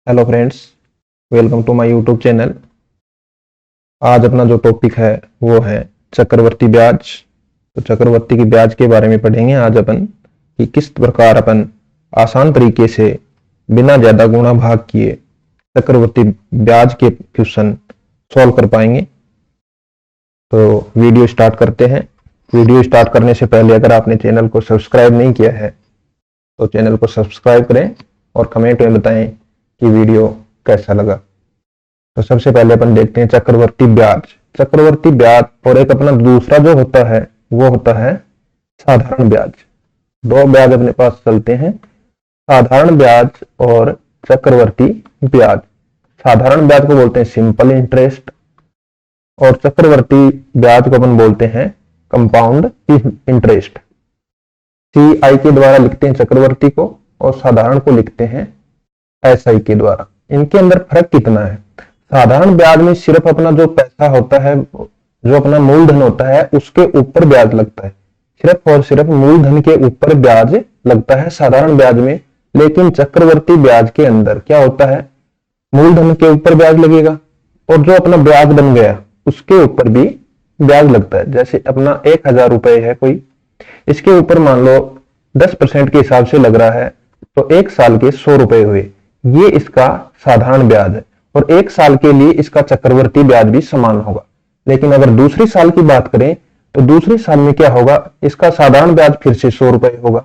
Hello friends, welcome to my YouTube channel. आज अपना जो टॉपिक है वो है चक्रवर्ती ब्याज। तो चक्रवर्ती की ब्याज के बारे में पढ़ेंगे आज अपन कि किस प्रकार अपन आसान तरीके से बिना ज्यादा गुणा भाग किए चक्रवर्ती ब्याज के क्वेश्चन सॉल्व कर पाएंगे। तो वीडियो स्टार्ट करते हैं। वीडियो स्टार्ट करने से पहले अगर आपने चैनल को सब्सक्राइब नहीं किया है तो चैनल को सब्सक्राइब करें और कमेंट में बताएं कि वीडियो कैसा लगा। तो सबसे पहले अपन देखते हैं चक्रवर्ती ब्याज। चक्रवर्ती ब्याज और एक अपना दूसरा जो होता है वो होता है साधारण ब्याज। दो ब्याज अपने पास चलते हैं, साधारण ब्याज और चक्रवर्ती ब्याज। साधारण ब्याज को बोलते हैं सिंपल इंटरेस्ट और चक्रवर्ती ब्याज को अपन बोलते हैं कंपाउंड इंटरेस्ट। CI के द्वारा लिखते हैं चक्रवर्ती को और साधारण को लिखते हैं SI के द्वारा। इनके अंदर फर्क कितना है? साधारण ब्याज में सिर्फ अपना जो पैसा होता है, जो अपना मूलधन होता है, उसके ऊपर ब्याज लगता है। सिर्फ और सिर्फ मूलधन के ऊपर ब्याज लगता है साधारण ब्याज में। लेकिन चक्रवर्ती ब्याज के अंदर क्या होता है? मूलधन के ऊपर ब्याज लगेगा और जो अपना ब्याज बन गया उसके ऊपर भी ब्याज लगता है। जैसे अपना 1000 रुपए है कोई, इसके ऊपर मान लो 10% के हिसाब से लग रहा है तो 1 साल के 100 रुपए हुए। ये इसका साधारण ब्याज है और 1 साल के लिए इसका चक्रवर्ती ब्याज भी समान होगा। लेकिन अगर दूसरी साल की बात करें तो दूसरी साल में क्या होगा? इसका साधारण ब्याज फिर से 100 रुपए होगा।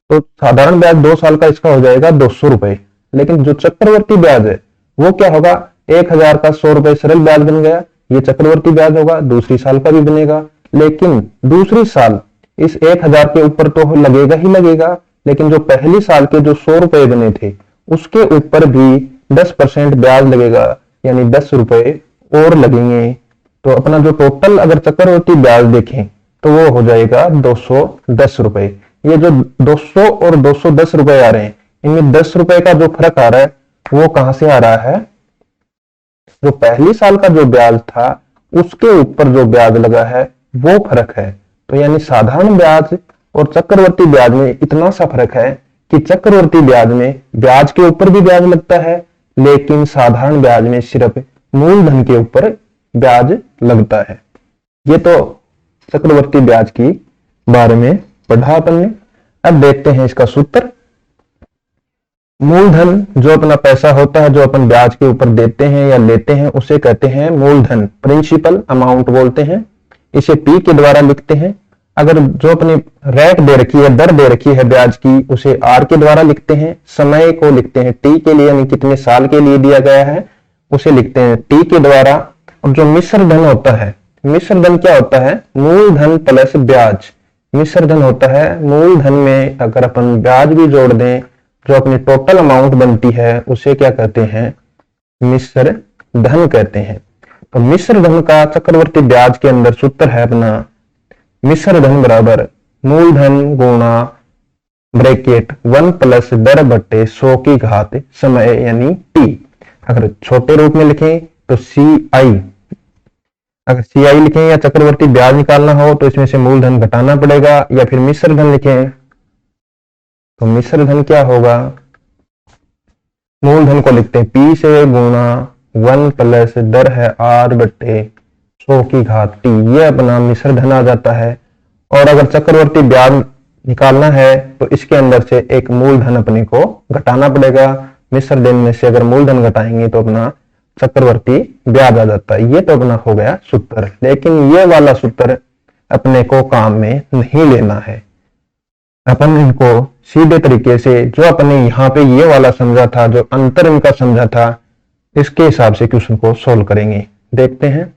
तो साधारण ब्याज 2 साल का इसका हो जाएगा 200 रुपए। लेकिन जो चक्रवर्ती ब्याज है वो क्या होगा? 1000 का 100 रुपए सरल ब्याज बन गया, ये चक्रवर्ती ब्याज होगा, दूसरी साल का भी बनेगा। लेकिन दूसरी साल इस 1000 के ऊपर तो लगेगा ही लगेगा, लेकिन जो पहली साल के जो 100 रुपए बने थे उसके ऊपर भी 10% ब्याज लगेगा, यानी 10 रुपए और लगेंगे। तो अपना जो टोटल अगर चक्रवर्ती ब्याज देखें तो वो हो जाएगा 210 रुपए। ये जो 200 और 210 रुपए आ रहे हैं, इनमें 10 रुपए का जो फर्क आ रहा है वो कहां से आ रहा है? जो पहली साल का जो ब्याज था उसके ऊपर जो ब्याज लगा है वो फर्क है। तो यानी साधारण ब्याज और चक्रवर्ती ब्याज में इतना सा फर्क है कि चक्रवर्ती ब्याज में ब्याज के ऊपर भी ब्याज लगता है, लेकिन साधारण ब्याज में सिर्फ मूलधन के ऊपर ब्याज लगता है। ये तो चक्रवर्ती ब्याज की बारे में पढ़ा अपन ने। अब देखते हैं इसका सूत्र। मूलधन जो अपना पैसा होता है, जो अपन ब्याज के ऊपर देते हैं या लेते हैं, उसे कहते हैं मूलधन, प्रिंसिपल अमाउंट बोलते हैं। इसे P के द्वारा लिखते हैं। अगर जो अपनी रेट दे रखी है, दर दे रखी है ब्याज की, उसे R के द्वारा लिखते हैं। समय को लिखते हैं T के लिए, यानी कितने साल के लिए दिया गया है उसे लिखते हैं T के द्वारा। और जो मिश्र धन होता है, मिश्र धन क्या होता है? मूलधन प्लस ब्याज। मिश्र धन होता है मूलधन में अगर अपन ब्याज भी जोड़ दें, जो अपनी टोटल अमाउंट बनती है उसे क्या कहते हैं? मिश्र धन कहते हैं। तो मिश्र धन का चक्रवर्ती ब्याज के अंदर सूत्र है अपना मिश्र धन बराबर मूलधन गुणा ब्रैकेट 1 प्लस दर बटे 100 की घात समय यानी T। अगर छोटे रूप में लिखें तो CI। अगर CI लिखें या चक्रवर्ती ब्याज निकालना हो तो इसमें से मूलधन घटाना पड़ेगा, या फिर मिश्र धन लिखें तो मिश्र धन क्या होगा? मूलधन को लिखते हैं P से गुणा 1 प्लस दर है R बटे 100 की घात T। ये अपना मिश्र धन आ जाता है। और अगर चक्रवर्ती ब्याज निकालना है तो इसके अंदर से एक मूलधन अपने को घटाना पड़ेगा। मिश्र धन में से अगर मूलधन घटाएंगे तो अपना चक्रवर्ती ब्याज आ जाता है। ये तो अपना हो गया सूत्र। लेकिन ये वाला सूत्र अपने को काम में नहीं लेना है। अपन इनको सीधे तरीके से जो अपने यहाँ पे ये वाला समझा था, जो अंतर इनका समझा था, इसके हिसाब से क्वेश्चन को सोल्व करेंगे। देखते हैं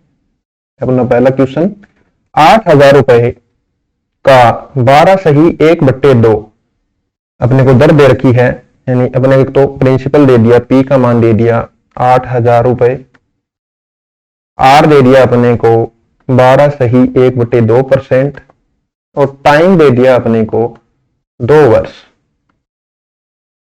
अपना पहला क्वेश्चन। 8000 रुपए का 12 सही 1/2 अपने को दर दे रखी है, यानी अपने एक तो प्रिंसिपल दे दिया, P का मान दे दिया 8000 रुपए, R दे दिया अपने को 12 सही 1/2% और टाइम दे दिया अपने को 2 वर्ष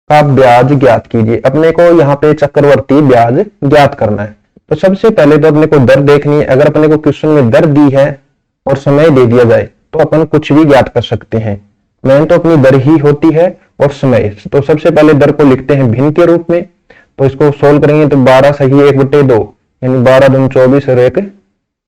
का ब्याज ज्ञात कीजिए। अपने को यहाँ पे चक्रवर्ती ब्याज ज्ञात करना है। तो सबसे पहले तो अपने को दर देखनी है। अगर अपने को क्वेश्चन में दर दी है और समय दे दिया जाए तो अपन कुछ भी ज्ञात कर सकते हैं। मेन तो अपनी दर ही होती है और समय। तो सबसे पहले दर को लिखते हैं भिन्न के रूप में। तो इसको सोल्व करेंगे तो 12 सही 1/2 यानी 12 दूनी 24 और 1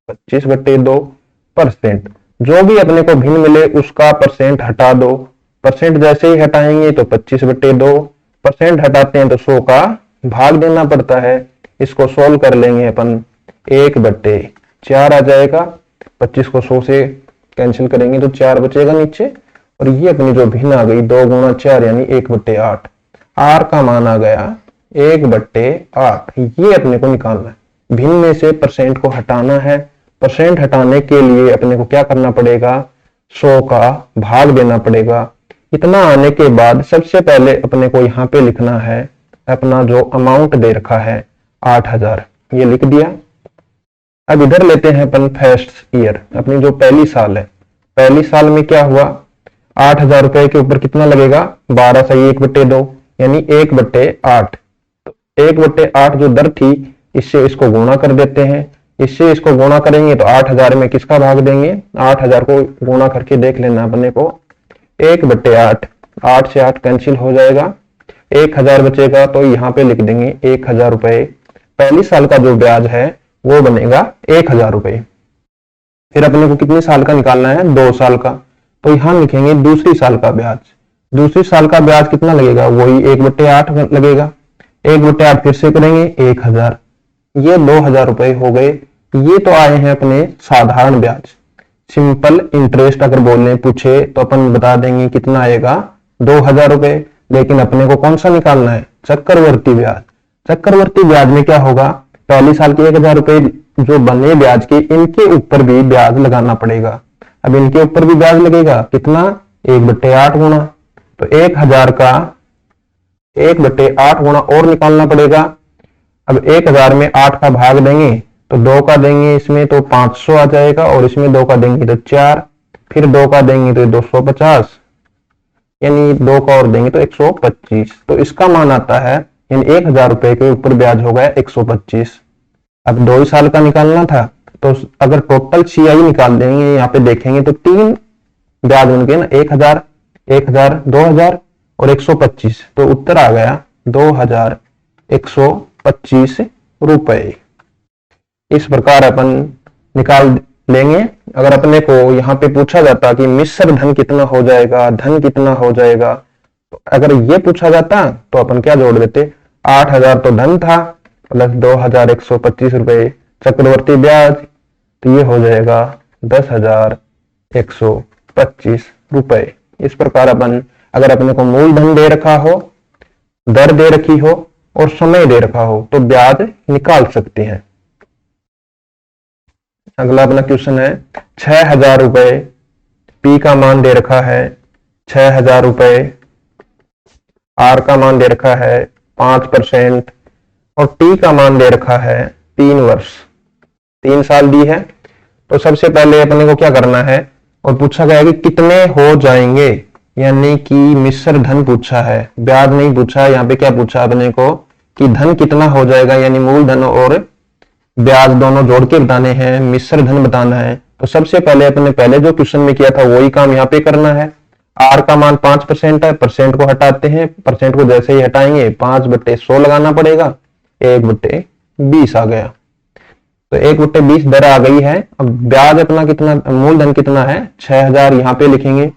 25/2%। जो भी अपने को भिन्न मिले उसका परसेंट हटा दो। परसेंट जैसे ही हटाएंगे तो 25/2%, हटाते हैं तो 100 का भाग देना पड़ता है। इसको सोल्व कर लेंगे अपन 1/4 आ जाएगा। 25 को 100 से कैंसिल करेंगे तो 4 बचेगा नीचे, और ये अपनी जो भिन्न आ गई 2 गुणा 4 यानी 1/8। आर का मान आ गया 1/8। ये अपने को निकालना है। भिन्न में से परसेंट को हटाना है। परसेंट हटाने के लिए अपने को क्या करना पड़ेगा, 100 का भाग देना पड़ेगा। इतना आने के बाद सबसे पहले अपने को यहाँ पे लिखना है अपना जो अमाउंट दे रखा है 8000, ये लिख दिया। अब इधर लेते हैं अपन फर्स्ट ईयर, अपनी जो पहली साल है। पहली साल में क्या हुआ, 8000 रुपए के ऊपर कितना लगेगा, 12 सही 1/2 यानी 1/8। तो 1/8 जो दर थी इससे इसको गुणा कर देते हैं। इससे इसको गुणा करेंगे तो 8000 में किसका भाग देंगे, 8000 को गुणा करके देख लेना अपने को 1/8। 8 से 8 कैंसिल हो जाएगा, 1000 बचेगा तो यहाँ पे लिख देंगे 1000 रुपए। पहली साल का जो ब्याज है वो बनेगा 1000 रुपए। फिर अपने को कितने साल का निकालना है, 2 साल का, तो यहाँ लिखेंगे दूसरी साल का ब्याज। दूसरी साल का ब्याज कितना लगेगा, वही 1/8 लगेगा। 1/8 फिर से करेंगे 1000, ये 2000 रुपए हो गए। ये तो आए हैं अपने साधारण ब्याज, सिंपल इंटरेस्ट। अगर बोलने पूछे तो अपन बता देंगे कितना आएगा, 2000 रुपए। लेकिन अपने को कौन सा निकालना है, चक्रवर्ती ब्याज। चक्रवर्ती ब्याज में क्या होगा, पहली साल के 1000 रुपए जो बने ब्याज के, इनके ऊपर भी ब्याज लगाना पड़ेगा। अब इनके ऊपर भी ब्याज लगेगा कितना, 1/8 गुणा। तो 1000 का 1/8 गुणा और निकालना पड़ेगा। अब 1000 में 8 का भाग देंगे तो 2 का देंगे इसमें तो 500 आ जाएगा, और इसमें 2 का देंगे तो 4, फिर 2 का देंगे तो 250, यानी 2 का और देंगे तो 125। तो इसका मान आता है यानी 1000 रुपए के ऊपर ब्याज हो गया 125। अब 2 साल का निकालना था, तो अगर टोटल CI निकाल देंगे यहाँ पे देखेंगे तो 3 ब्याज होंगे ना, 1000, 2000 और 125। तो उत्तर आ गया 2125 रुपए। इस प्रकार अपन निकाल लेंगे। अगर अपने को यहाँ पे पूछा जाता कि मिश्र धन कितना हो जाएगा, धन कितना हो जाएगा, तो अगर ये पूछा जाता तो अपन क्या जोड़ देते, 8000 तो धन था प्लस 2125 रुपए चक्रवर्ती ब्याज, तो ये हो जाएगा 10,125 रुपए। इस प्रकार अपन अगर अपने को मूलधन दे रखा हो, दर दे रखी हो और समय दे रखा हो तो ब्याज निकाल सकते हैं। अगला अपना क्वेश्चन है 6000 रुपए, पी का मान दे रखा है 6000 रुपए, आर का मान दे रखा है 5% और टी का मान दे रखा है 3 वर्ष, 3 साल दी है। तो सबसे पहले अपने को क्या करना है, और पूछा गया कि कितने हो जाएंगे, यानी कि मिश्र धन पूछा है, ब्याज नहीं पूछा। यहाँ पे क्या पूछा अपने को कि धन कितना हो जाएगा, यानी मूलधन और ब्याज दोनों जोड़ के बताने हैं, मिश्र धन बताना है। तो सबसे पहले अपने पहले जो क्वेश्चन में किया था वही काम यहाँ पे करना है। आर का मान 5% है, परसेंट को हटाते हैं, परसेंट को जैसे ही हटाएंगे 5/100 लगाना पड़ेगा, 1/20 आ गया। तो 1/20 दर आ गई है। अब ब्याज अपना कितना, मूलधन कितना है 6000, यहाँ पे लिखेंगे।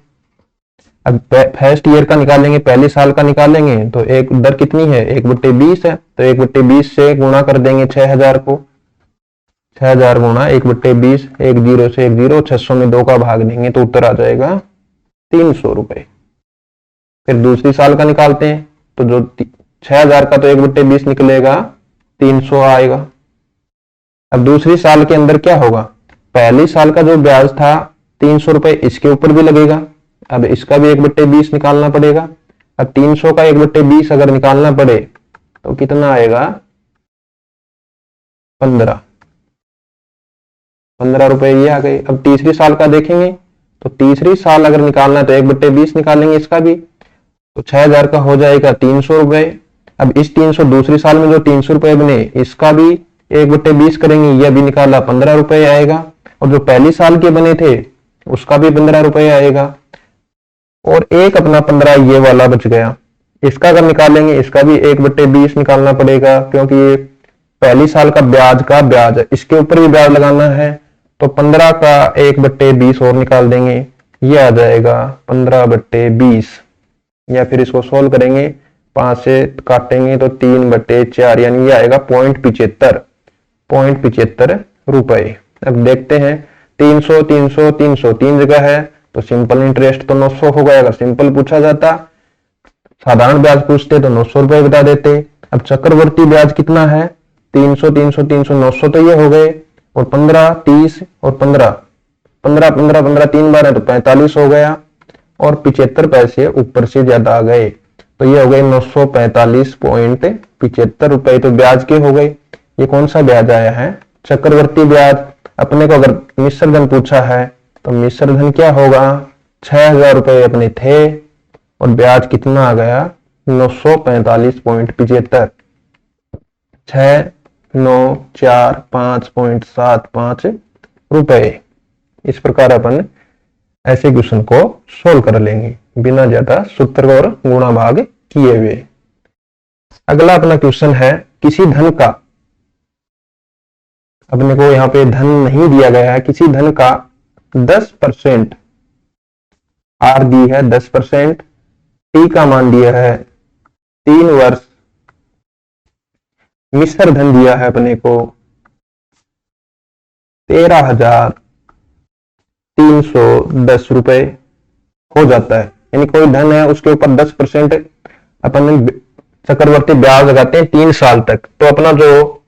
अब फर्स्ट ईयर का निकालेंगे, पहले साल का निकालेंगे तो एक दर कितनी है 1/20 है, तो 1/20 से गुणा कर देंगे 6000 को, 6000 गुणा 1/20, 1 0 से 1 0, 600 में 2 का भाग देंगे तो उत्तर आ जाएगा 300 रुपए। फिर दूसरी साल का निकालते हैं तो जो 6000 का तो 1/20 निकलेगा, 300 आएगा। अब दूसरी साल के अंदर क्या होगा, पहली साल का जो ब्याज था 300 रुपए इसके ऊपर भी लगेगा। अब इसका भी 1/20 निकालना पड़ेगा। अब 300 का 1/20 अगर निकालना पड़े तो कितना आएगा, 15 रुपए ये आ गए। अब तीसरी साल का देखेंगे तो तीसरी साल अगर निकालना है तो 1/20 निकालेंगे, इसका भी तो 6000 का हो जाएगा 300 रुपए। अब इस 300 दूसरी साल में जो 300 रुपए बने इसका भी 1/20 करेंगे, यह भी निकाला 15 रुपए आएगा। और जो पहली साल के बने थे उसका भी 15 रुपए आएगा, और एक अपना 15 ये वाला बच गया। इसका अगर निकालेंगे इसका भी 1/20 निकालना पड़ेगा, क्योंकि ये पहली साल का ब्याज है, इसके ऊपर भी ब्याज लगाना है। तो 15 का 1/20 और निकाल देंगे, ये आ जाएगा 15/20। या फिर इसको सोल्व करेंगे, 5 से काटेंगे तो 3/4, यानी ये आएगा 0.75 रुपए। अब देखते हैं 300 300 300 तीन जगह है, तो सिंपल इंटरेस्ट तो 900 होगा। अगर सिंपल पूछा जाता, साधारण ब्याज पूछते तो 900 रुपए बता देते। अब चक्रवर्ती ब्याज कितना है, 300 300 300 900 तो ये हो गए, और 15 30 और 15 15 15 15 तीन बार है तो 45 हो गया, और 75 पैसे ऊपर से ज्यादा आ गए, तो ये हो गए 945.75 रुपए। तो ब्याज के हो गए। ये कौन सा ब्याज आया है, चक्रवर्ती ब्याज। अपने को अगर मिश्र धन पूछा है तो मिश्र धन क्या होगा, 6000 रुपए अपने थे और ब्याज कितना आ गया, 945.75, 6945.75 रुपए। इस प्रकार अपन ऐसे क्वेश्चन को सोल्व कर लेंगे बिना ज्यादा सूत्र और गुणा भाग किए हुए। अगला अपना क्वेश्चन है, किसी धन का, अपने को यहाँ पे धन नहीं दिया गया है, किसी धन का 10% आर दी है, 10% टी का मान दिया है 3 वर्ष, मिश्र धन दिया है अपने को 13,310 रुपए हो जाता है। यानी कोई धन है उसके ऊपर 10% अपन चक्रवर्ती ब्याज लगाते हैं 3 साल तक, तो अपना जो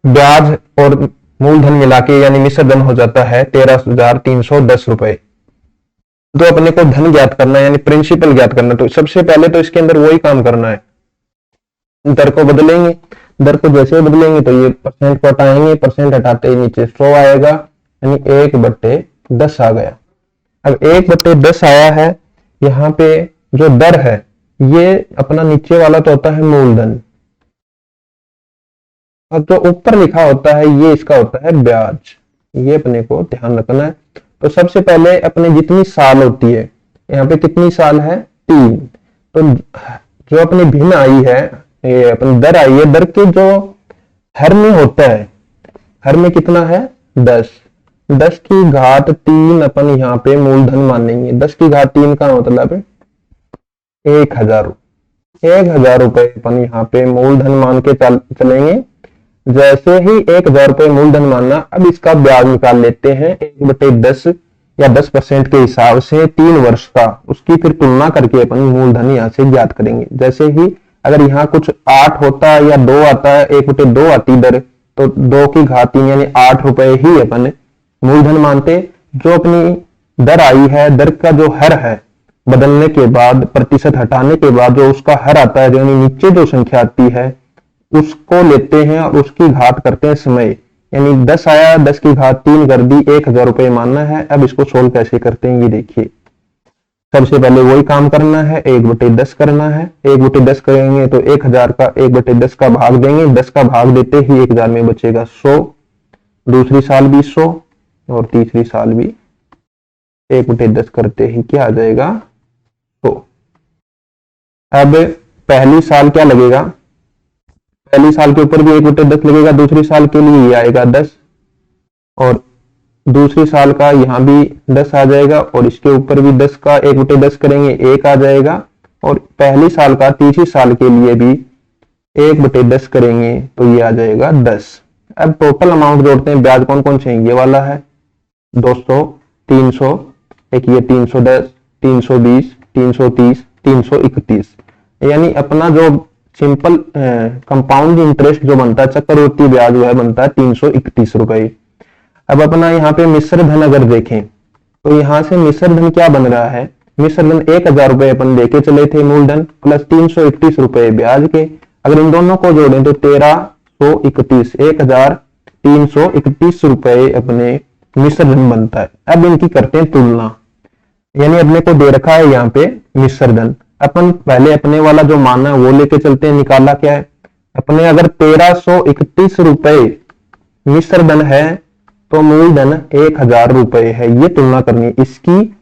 ब्याज और मूलधन मिला के यानी मिश्र धन हो जाता है 13,310 रुपए। तो अपने को धन ज्ञात करना है, यानी प्रिंसिपल ज्ञात करना। तो सबसे पहले तो इसके अंदर वही काम करना है, दर को बदलेंगे। दर को जैसे बदलेंगे तो ये परसेंट को हटाएंगे, परसेंट हटाते ही नीचे 100 आएगा, यानी 1/10 आ गया। अब 1/10 आया है, यहाँ पे जो दर है ये अपना नीचे वाला तो होता है मूलधन, और जो ऊपर लिखा होता है ये इसका होता है ब्याज। ये अपने को ध्यान रखना है। तो सबसे पहले अपने जितनी साल होती है, यहाँ पे कितनी साल है 3, तो जो अपनी भिन्न आई है, ये अपनी दर आई है, दर के जो हर में होता है, हर में कितना है 10, 10 की घात 3 अपन यहाँ पे मूलधन मानेंगे। 10 की घात 3 का मतलब 1000 रुपए अपन यहाँ पे मूलधन मान के चलेंगे। जैसे ही 1000 रुपए मूलधन मानना, अब इसका ब्याज निकाल लेते हैं 1/10 या 10% के हिसाब से 3 वर्ष का, उसकी फिर तुलना करके अपन मूलधन यहाँ से ज्ञात करेंगे। जैसे ही अगर यहाँ कुछ 8 होता है या 2 आता है, 1/2 आती दर, तो 2 की घात 3 यानी 8 रुपए ही अपन मूलधन मानते। जो अपनी दर आई है, दर का जो हर है बदलने के बाद, प्रतिशत हटाने के बाद जो उसका हर आता है, यानी नीचे जो संख्या आती है उसको लेते हैं और उसकी घात करते हैं समय। यानी 10 आया, 10 की घात 3 कर दी, 1000 रुपए मानना है। अब इसको सोल्व कैसे करते हैं ये देखिए। सबसे पहले वही काम करना है, 1/10 करना है। 1/10 करेंगे तो 1000 का 1/10 का भाग देंगे, 10 का भाग देते ही 1000 में बचेगा 100, दूसरी साल भी 100 और तीसरी साल भी 1/10 करते ही क्या आ जाएगा 100। अब पहली साल क्या लगेगा, पहली साल के ऊपर भी 1/10 लगेगा, दूसरी साल के लिए ये आएगा 10, और दूसरी साल का यहाँ भी 10 आ जाएगा, और इसके ऊपर भी 10 का 1/10 करेंगे 1 आ जाएगा, और पहली साल का तीसरी साल के लिए भी 1/10 करेंगे तो ये आ जाएगा 10। अब टोटल अमाउंट जोड़ते हैं, ब्याज कौन कौन से हैं, ये वाला है 200, 300, एक ये 310, 320, 330, 331, यानी अपना जो सिंपल कंपाउंड इंटरेस्ट जो बनता है, चक्रवृद्धि ब्याज जो है बनता है 331 रुपए। अब अपना यहाँ पे मिश्र धन अगर देखें तो यहाँ से मिश्र धन क्या बन रहा है, मिश्र धन 1000 रुपए अपन लेके चले थे मूलधन, प्लस 331 रुपए ब्याज के। अगर इन दोनों को जोड़ें तो 1331, 1331 रुपए अपने मिश्र धन बनता है। अब इनकी करते हैं तुलना, यानी अपने को दे रखा है यहाँ पे मिश्र धन, अपन पहले अपने वाला जो माना है वो लेके चलते हैं। निकाला क्या है अपने, अगर 1331 रुपए मिश्र धन है तो मूलधन 1000 रुपए है। ये तुलना करनी है इसकी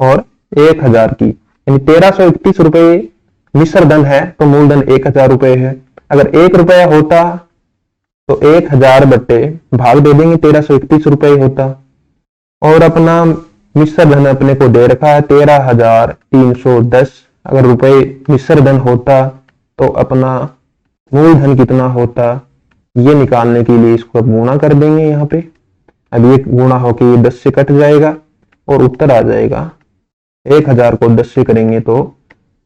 और 1000 की, यानी 1331 रुपए मिश्र धन है तो मूलधन 1000 रुपए है। अगर 1 रुपया होता तो 1000 बट्टे भाग दे देंगे 1331 रुपए होता। और अपना मिश्र धन अपने को दे रखा है 13310। अगर रुपए मिश्र धन होता तो अपना मूलधन कितना होता, ये निकालने के लिए इसको अब गुणा कर देंगे यहाँ पे। अब ये गुणा होके ये 10 से कट जाएगा और उत्तर आ जाएगा 1000 को 10 से करेंगे तो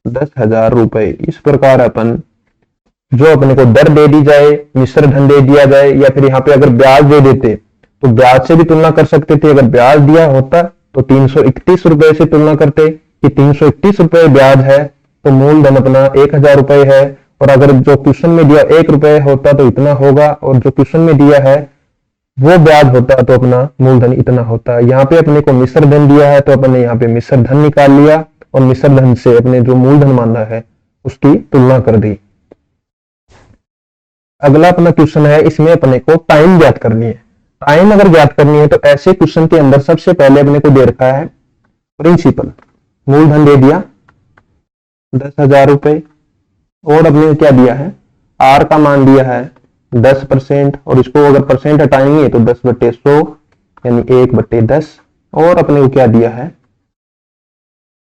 10,000 रुपए। इस प्रकार अपन जो अपने को दर दे दी जाए, मिश्र धन दे दिया जाए, या फिर यहाँ पे अगर ब्याज दे देते तो ब्याज से भी तुलना कर सकते थे। अगर ब्याज दिया होता तो 331 रुपए से तुलना करते कि 331 रुपए ब्याज है तो मूलधन अपना 1000 रुपए है। और अगर जो क्वेश्चन में दिया 1 रुपए होता तो इतना होगा, और जो क्वेश्चन में दिया है वो ब्याज होता तो अपना मूलधन इतना होता। यहाँ पे अपने को मिश्र धन दिया है तो अपने यहाँ पे मिश्र धन निकाल लिया और मिश्र धन से अपने जो मूलधन माना है उसकी तुलना कर दी। अगला अपना क्वेश्चन है, इसमें अपने को टाइम ज्ञात करनी है। टाइम अगर ज्ञात करनी है तो ऐसे क्वेश्चन के अंदर सबसे पहले अपने को दे रखा है प्रिंसिपल, मूलधन दे दिया 10,000 रुपए, और अपने क्या दिया है आर का मान दिया है 10%, और इसको अगर परसेंट हटाएंगे तो 10/100 यानी 1/10। और अपने को क्या दिया है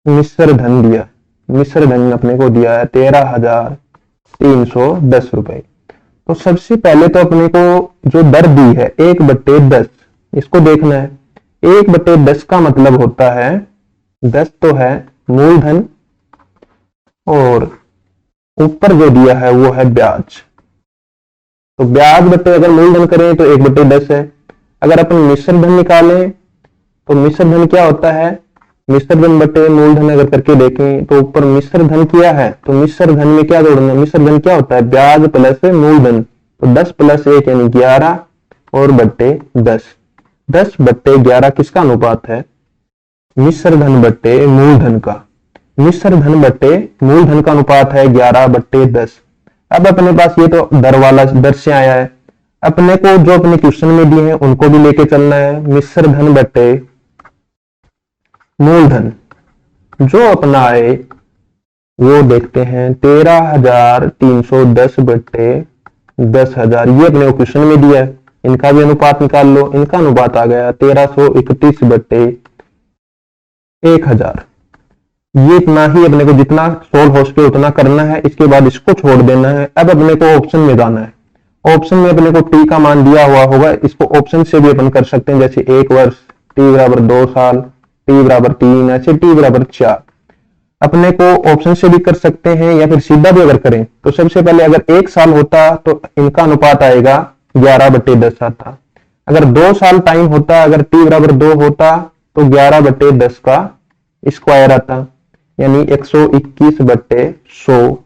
मिश्र धन दिया, मिश्र धन अपने को दिया है 13,310 रुपए। तो सबसे पहले तो अपने को जो दर दी है 1/10 इसको देखना है। 1/10 का मतलब होता है 10 तो है मूलधन और ऊपर जो दिया है वो है ब्याज। तो ब्याज बट्टे अगर मूलधन करें तो 1/10 है। अगर अपन मिश्र धन निकालें तो मिश्र धन क्या होता है, मिश्र धन बट्टे मूलधन अगर करके देखें तो ऊपर मिश्र धन किया है तो मिश्र धन में क्या जोड़ना है, मिश्र धन क्या होता है ब्याज प्लस मूलधन। तो 10 + 1 यानी 11 और बट्टे 10। 10/11 किसका अनुपात है, मिश्र धन बट्टे मूलधन का। मिश्र धन बट्टे मूलधन का अनुपात है 11/10। अब अपने पास ये तो दर वाला दर से आया है, अपने को जो अपने क्वेश्चन में दिए हैं उनको भी लेके चलना है। मिश्र धन बट्टे मूलधन जो अपना आए वो देखते हैं 13,310 बट्टे 10,000। ये अपने को क्वेश्चन में दिया है, इनका भी अनुपात निकाल लो। इनका अनुपात आ गया 1331 बट्टे 1000। ये इतना ही अपने को जितना सोल्व हो सके उतना करना है, इसके बाद इसको छोड़ देना है। अब अपने को ऑप्शन में जाना है। ऑप्शन में अपने को टी का मान दिया हुआ होगा, इसको ऑप्शन से भी अपन कर सकते हैं, जैसे 1 वर्ष, टी बराबर 2 साल, टी बराबर 3, ऐसे टी बराबर 4। अपने को ऑप्शन से भी कर सकते हैं या फिर सीधा भी अगर करें तो सबसे पहले अगर 1 साल होता तो इनका अनुपात आएगा 11/10 आता। अगर 2 साल टाइम होता, अगर टी बराबर 2 होता तो 11/10 का स्क्वायर आता यानी 121/100।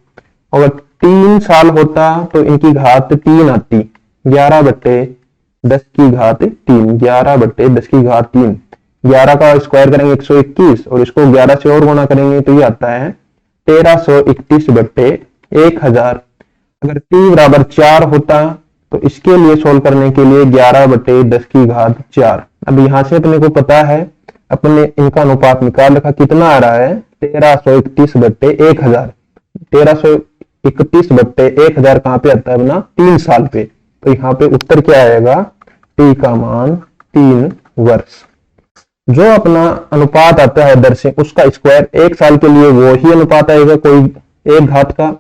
अगर 3 साल होता तो इनकी घात 3 आती, 11/10 की घात 3, 11/10 की घात 3। 11 का स्क्वायर करेंगे 121 और इसको 11 से और गुणा करेंगे तो ये आता है 1331/1000। अगर t बराबर 4 होता तो इसके लिए सोल्व करने के लिए 11/10 की घात 4। अब यहां से अपने को पता है, अपने इनका अनुपात निकाल रखा, कितना आ रहा है 1331/1000। 1331/1000 कहां पे आता है अपना 3 साल पे। तो यहाँ पे उत्तर क्या आएगा, टी का मान 3 वर्ष। जो अपना अनुपात आता है दर से उसका स्क्वायर 1 साल के लिए वो ही अनुपात आएगा कोई एक घात का।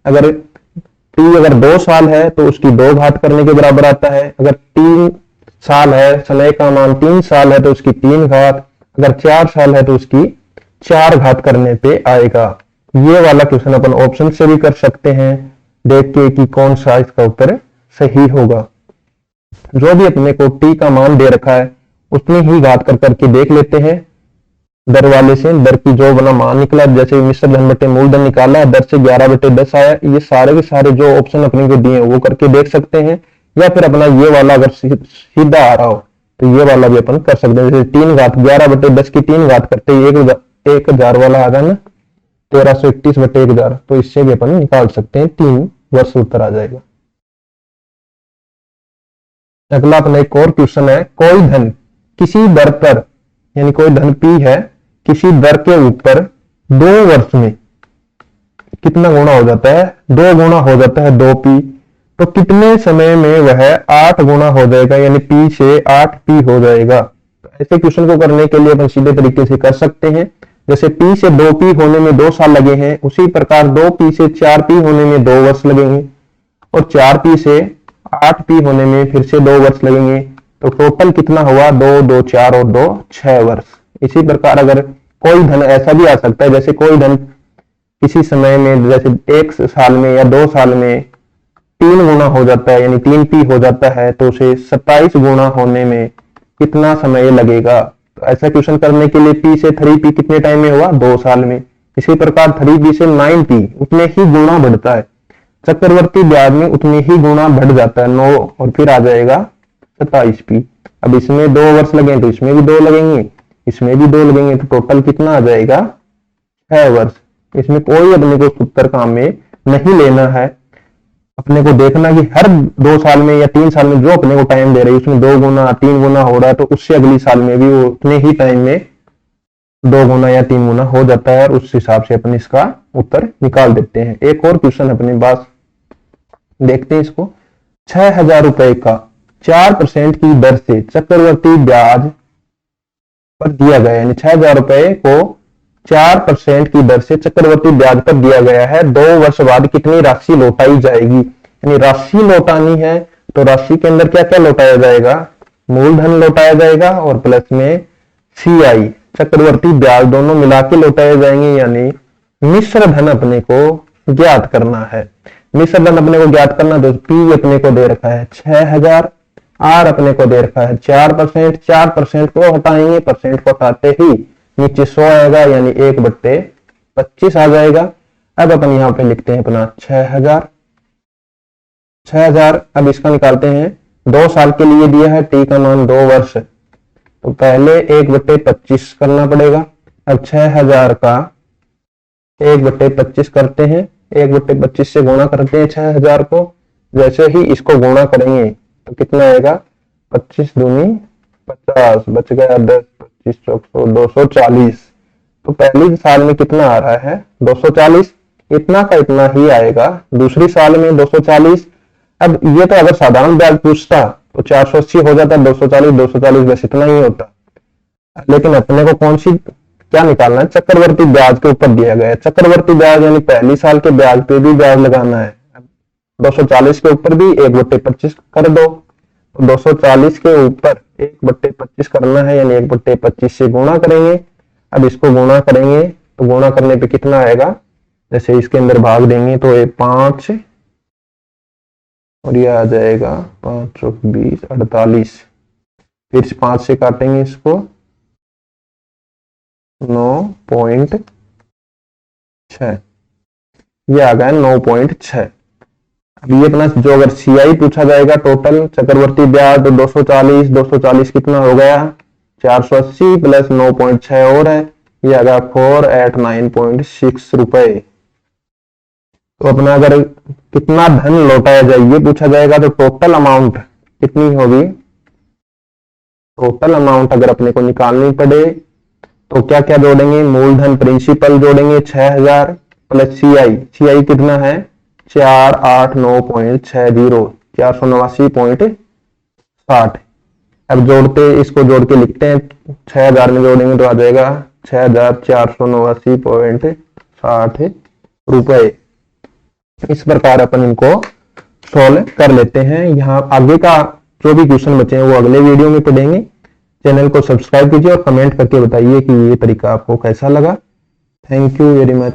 अगर टी अगर 2 साल है तो उसकी 2 घात करने के बराबर आता है। अगर 3 साल है, समय का मान 3 साल है तो उसकी 3 घात। अगर 4 साल है तो उसकी 4 घात करने पे आएगा। ये वाला क्वेश्चन अपन ऑप्शन से भी कर सकते हैं, देख के कि कौन सा इसका उत्तर सही होगा। जो भी अपने को टी का मान दे रखा है उतनी ही घात कर करके देख लेते हैं। दर वाले से दर की जो बना मान निकला, जैसे मिश्र धन बटे मूलधन निकाला, दर से 11/10 आया। ये सारे के सारे जो ऑप्शन अपने को दिए वो करके देख सकते हैं, या फिर अपना ये वाला अगर सीधा आ रहा हो तो ये वाला भी अपन कर सकते हैं। जैसे 3 घात 11/10 की 3 घात करते ही 1000 वाला आ जाए ना, 1331/1000। तो इससे भी अपन निकाल सकते हैं, 3 वर्ष उत्तर आ जाएगा। अगला अपना एक और क्वेश्चन है, कोई धन किसी दर पर, यानी कोई धन पी है किसी दर के ऊपर 2 वर्ष में कितना गुना हो जाता है, 2 गुना हो जाता है 2p। तो कितने समय में वह 8 गुना हो जाएगा, यानी p से 8p हो जाएगा। तो ऐसे क्वेश्चन को करने के लिए अपन सीधे तरीके से कर सकते हैं। जैसे p से 2p होने में 2 साल लगे हैं, उसी प्रकार 2p से 4p होने में 2 वर्ष लगेंगे, और 4p से 8p होने में फिर से 2 वर्ष लगेंगे। तो टोटल कितना हुआ, 2 2 4 और 2 6 वर्ष। इसी प्रकार अगर कोई धन ऐसा भी आ सकता है, जैसे कोई धन किसी समय में, जैसे 1 साल में या 2 साल में 3 गुना हो जाता है, यानी 3p हो जाता है, तो उसे 27 गुना होने में कितना समय लगेगा। तो ऐसा क्वेश्चन करने के लिए p से 3p कितने टाइम में हुआ, 2 साल में। इसी प्रकार 3p से 9p उतने ही गुना बढ़ता है, चक्रवर्ती ब्याज में उतने ही गुना बढ़ जाता है 9, और फिर आ जाएगा 27p। अब इसमें 2 वर्ष लगे तो इसमें भी 2 लगेंगे, इसमें भी 2 लगेंगे, तो टोटल कितना आ जाएगा, 6 वर्ष। इसमें कोई अपने को सूत्र काम में नहीं लेना है, अपने को देखना कि हर 2 साल में या 3 साल में जो अपने को टाइम दे रही है उसमें 2 गुना 3 गुना हो रहा है, तो उससे अगली साल में भी वो उतने ही टाइम में 2 गुना या 3 गुना हो जाता है, और उस हिसाब से अपन इसका उत्तर निकाल देते हैं। एक और क्वेश्चन अपने पास देखते हैं इसको। 6,000 रुपए का 4% की दर से चक्रवर्ती ब्याज पर दिया गया, यानी 6,000 रुपए को 4% की दर से चक्रवर्ती ब्याज पर दिया गया है। 2 वर्ष बाद कितनी राशि लौटाई जाएगी, यानी राशि लौटानी है, तो राशि के अंदर क्या क्या लौटाया जाएगा, मूलधन लौटाया जाएगा और प्लस में CI चक्रवर्ती ब्याज दोनों मिला के लौटाए जाएंगे, यानी मिश्र धन अपने को ज्ञात करना है। मिश्र धन अपने को ज्ञात करना, तो P अपने को दे रखा है 6,000, R अपने को दे रखा है 4%, 4% को हटाएंगे, परसेंट को हटाते ही नीचे 100 आएगा, यानी 1/25 आ जाएगा। अब अपन यहाँ पे लिखते हैं अपना 6,000। अब इसका निकालते हैं, 2 साल के लिए दिया है, t का मान 2 वर्ष, तो पहले 1/25 करना पड़ेगा। अब 6,000 का 1/25 करते हैं, 1/25 से गुणा करते हैं 6,000 को। जैसे ही इसको गुणा करेंगे तो कितना आएगा, 25 दूनी 50, बच गया 10, 25 100, 240। तो पहली साल में कितना आ रहा है, 240, इतना का इतना ही आएगा। दूसरी साल में 240। अब ये तो अगर साधारण ब्याज पूछता तो 480 हो जाता, 240 बस इतना ही होता। लेकिन अपने को कौन सी क्या निकालना है, चक्रवर्ती ब्याज के ऊपर दिया गया है। चक्रवर्ती ब्याज यानी पहली साल के ब्याज पे भी ब्याज लगाना है। 240 के ऊपर भी 1/25 कर दो, तो 240 के ऊपर 1/25 करना है, यानी 1/25 से गुणा करेंगे। अब इसको गुणा करेंगे तो गुणा करने पे कितना आएगा, जैसे इसके अंदर भाग देंगे तो 5 और ये आ जाएगा 5 और 20 48, फिर 5 से काटेंगे इसको 9.6, ये आ गया 9.6। अब ये अपना जो अगर CI पूछा जाएगा टोटल चक्रवर्ती ब्याज, तो 240 कितना हो गया, 480 प्लस 9.6 और है, ये आ गया 489.6 रुपए। तो अपना अगर कितना धन लौटाया जाए ये पूछा जाएगा, तो टोटल अमाउंट कितनी होगी, टोटल अमाउंट अगर अपने को निकालनी पड़े तो क्या क्या जोड़ेंगे, मूलधन प्रिंसिपल जोड़ेंगे 6,000 प्लस CI कितना है 489.60, 489.60। अब जोड़ते इसको जोड़ के लिखते हैं, 6,000 में जोड़ेंगे तो आ जाएगा 6,489.60 रुपए। इस प्रकार अपन इनको सॉल्व कर लेते हैं। यहाँ आगे का जो भी क्वेश्चन बचे हैं वो अगले वीडियो में पढ़ेंगे। चैनल को सब्सक्राइब कीजिए और कमेंट करके बताइए कि ये तरीका आपको कैसा लगा। Thank you very much.